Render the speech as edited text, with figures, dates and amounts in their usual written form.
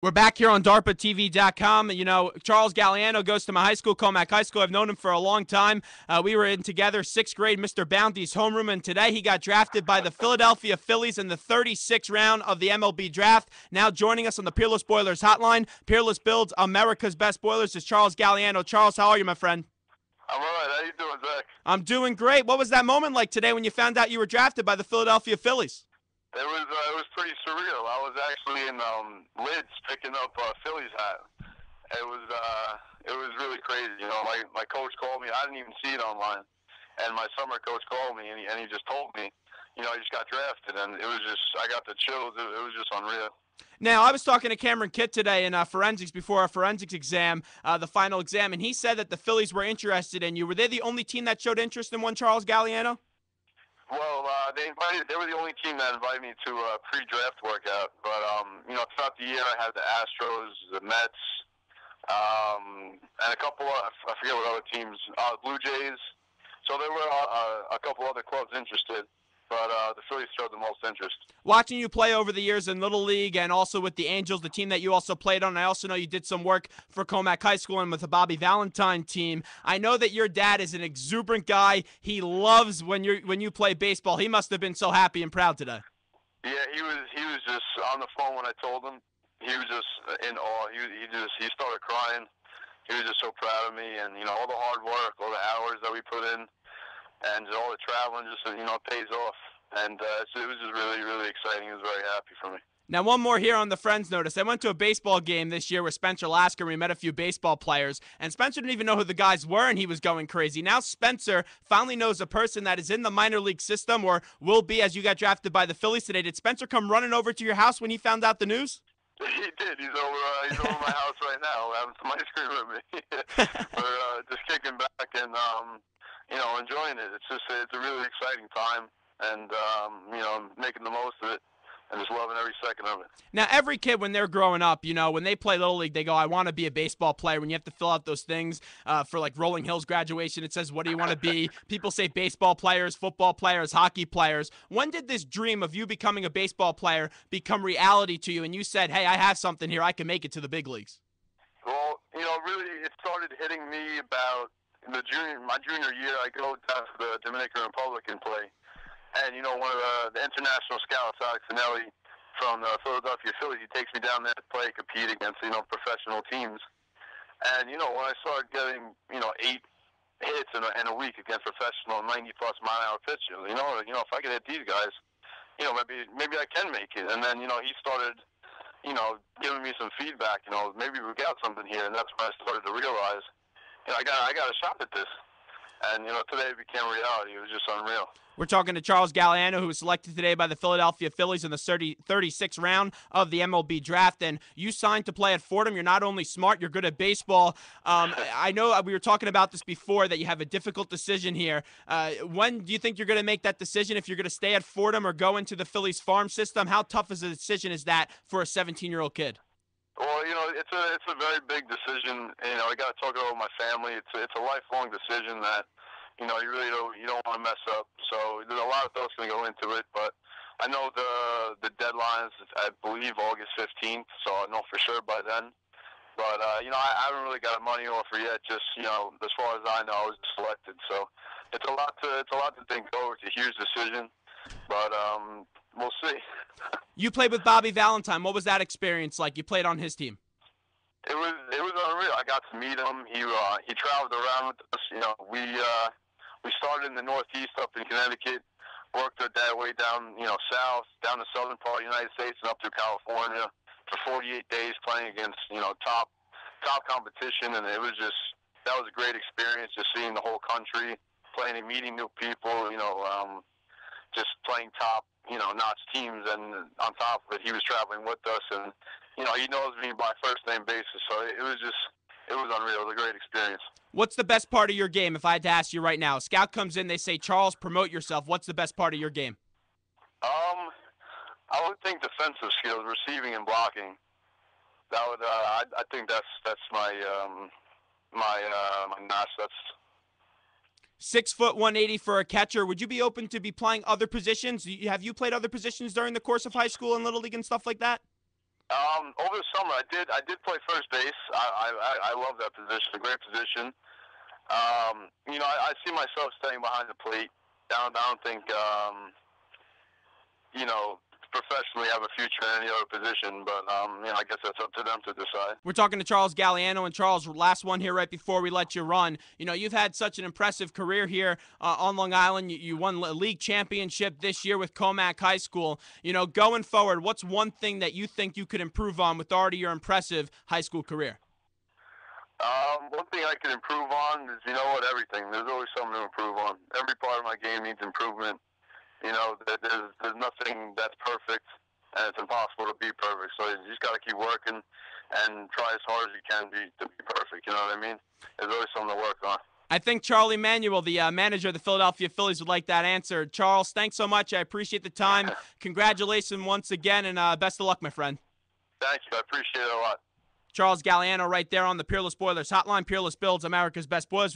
We're back here on DARPATV.com. You know, Charles Galiano goes to my high school, Comac High School. I've known him for a long time. We were in together, sixth grade, Mr. Bounty's homeroom, and today he got drafted by the Philadelphia Phillies in the 36th round of the MLB draft. Now joining us on the Peerless Boilers hotline, Peerless builds America's best boilers, is Charles Galiano. Charles, how are you, my friend? I'm all right. How you doing, Zach? I'm doing great. What was that moment like today when you found out you were drafted by the Philadelphia Phillies? It was pretty surreal. I was actually in Lids picking up Phillies hat. It was really crazy. You know, my coach called me. I didn't even see it online, and my summer coach called me, and he just told me, you know, I just got drafted, and it was just, I got the chills. It was just unreal. Now, I was talking to Cameron Kitt today in forensics before our forensics exam, the final exam, and he said that the Phillies were interested in you. Were they the only team that showed interest in one Charles Galiano? Well, they were the only team that invited me to a pre-draft workout. But, you know, throughout the year I had the Astros, the Mets, and a couple of, I forget what other teams, Blue Jays. So there were a couple other clubs interested, but the Phillies showed the most interest. Watching you play over the years in Little League and also with the Angels, the team that you also played on, I also know you did some work for Comac High School and with the Bobby Valentine team. I know that your dad is an exuberant guy. He loves when you play baseball. He must have been so happy and proud today. Yeah, he was just on the phone when I told him. He was just in awe. He started crying. He was just so proud of me, and you know, all the hard work, all the hours that we put in, and all the traveling, just, you know, pays off. And it was just really, really exciting. He was very happy for me. Now, one more here on the Friends Notice. I went to a baseball game this year with Spencer Lasker. We met a few baseball players, and Spencer didn't even know who the guys were, and he was going crazy. Now Spencer finally knows a person that is in the minor league system or will be as you got drafted by the Phillies today. Did Spencer come running over to your house when he found out the news? He did. He's over my house right now, having some ice cream with me. We're just kicking back and you know, enjoying it. It's a really exciting time, and you know, making the most of it, and just loving every second of it. Now, every kid, when they're growing up, you know, when they play Little League, they go, I want to be a baseball player. When you have to fill out those things for, like, Rolling Hills graduation, it says, what do you want to be? People say baseball players, football players, hockey players. When did this dream of you becoming a baseball player become reality to you, and you said, hey, I have something here. I can make it to the big leagues? Well, you know, really, it started hitting me about my junior year. I go down to the Dominican Republic and play. And, you know, one of the international scouts, Alex Finelli, from the Philadelphia Phillies, he takes me down there to play, compete against, you know, professional teams. And, you know, when I started getting, you know, 8 hits in a week against professional 90-plus mile-an-hour pitchers, you know, if I could hit these guys, you know, maybe I can make it. And then, you know, he started, you know, giving me some feedback, you know, maybe we got something here. And that's when I started to realize, you know, I got a shot at this. And, you know, today it became reality. It was just unreal. We're talking to Charles Galiano, who was selected today by the Philadelphia Phillies in the 36th round of the MLB draft. And you signed to play at Fordham. You're not only smart, you're good at baseball. I know we were talking about this before, that you have a difficult decision here. When do you think you're going to make that decision, if you're going to stay at Fordham or go into the Phillies farm system? How tough is a decision is that for a 17-year-old kid? Well, you know, it's a very big decision. You know, I got to talk about my family. It's a lifelong decision that, you know, you don't want to mess up. So there's a lot of thoughts going to go into it, but I know the deadline is, I believe, August 15th, so I'll know for sure by then. But you know, I haven't really got a money offer yet. Just, you know, as far as I know, I was selected. So it's a lot to think over. It's a huge decision, but we'll see. You played with Bobby Valentine. What was that experience like? You played on his team. It was unreal. I got to meet him. He traveled around with us. You know, we started in the Northeast up in Connecticut, worked our way down, you know, south, down the southern part of the United States and up through California for 48 days playing against, you know, top competition, and that was a great experience, just seeing the whole country, playing and meeting new people, you know, just playing top, you know, notch teams, and on top of it, he was traveling with us, and, you know, he knows me by first name basis, so it was unreal. It was a great experience. What's the best part of your game, if I had to ask you right now? A scout comes in, they say, Charles, promote yourself. What's the best part of your game? I would think defensive skills, receiving and blocking. That would, I think that's my notch. That's 6 foot 180 for a catcher. Would you be open to be playing other positions? Have you played other positions during the course of high school and Little League and stuff like that? Over the summer, I did play first base. I love that position, a great position. I see myself staying behind the plate. I don't think, professionally have a future in any other position, but, I guess that's up to them to decide. We're talking to Charles Galiano, and Charles, last one here right before we let you run. You've had such an impressive career here on Long Island. You won a league championship this year with Comac High School. Going forward, what's one thing that you think you could improve on with already your impressive high school career? One thing I could improve on is, everything. There's always something to improve on. Every part of my game needs improvement. There's nothing that's perfect, and it's impossible to be perfect. So you just got to keep working and try as hard as you can to be perfect. You know what I mean? There's always something to work on. I think Charlie Manuel, the manager of the Philadelphia Phillies, would like that answer. Charles, thanks so much. I appreciate the time. Congratulations once again, and best of luck, my friend. Thank you. I appreciate it a lot. Charles Galiano right there on the Peerless Boilers Hotline. Peerless builds America's best boilers.